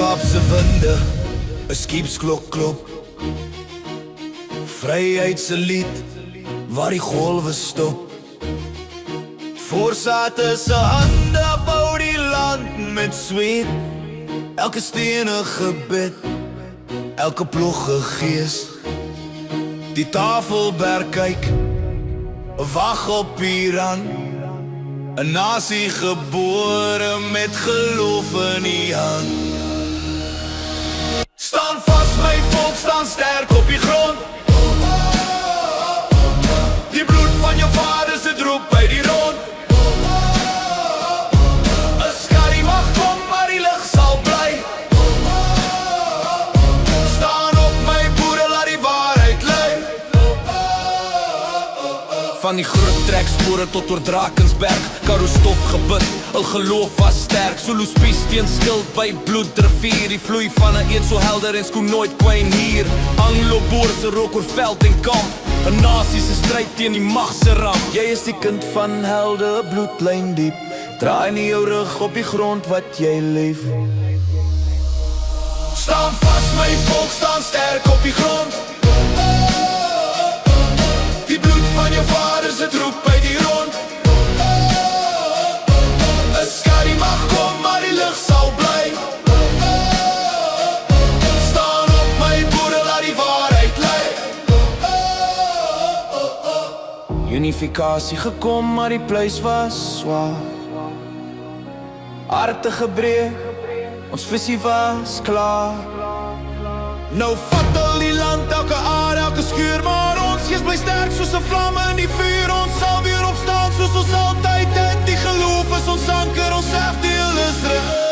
Kaapse winde, 'n skiepsklok klop. Vryheid se lied, waar die golwe stop. Voorsate se hande bou die land met sweet. Elke steen 'n gebed, elke ploeg 'n gees. Die Tafelberg kyk, wag op Iran. 'n nasie gebore met geloof in die hand. Staan vas my volk, staan sterk op die grond. Die bloed van jou vaders, dit roep by die rond. 'n skadu mag kom, maar die lig sal bly. Staan op my boere, laat die waarheid lei. Van die groot trekspore tot oor Drakensberg, Karoo stof gebid, hul geloof was sterk. Zulu spies teen skild by bloedrivier. Die vloei van 'n eed so helder en skoon nooit kwyn hier. Anglo-Boerse rook oor veld en kamp, 'n nasie se stryd teen die mag se ramp. Jy is die kind van helde, bloedlyn diep. Draai nie jou rug op die grond wat jy lief. Staan vas my volk, staan sterk op die grond. Die bloed van jou vaders, dit roep by die rond. 'n skadu mag kom, maar die lig sal bly. Staan op my boere, laat die waarheid lei. Unifikasie gekom, maar die pluis was swaar. Harte gebreek, ons visie was klaar. Nou vat al die land, elke aarde, elke skuur, maar ons gees bly sterk soos 'n vlam in die vuur. Ons sal weer opstaan soos ons altyd het. Die geloof is ons anker, ons selfdeel is reg.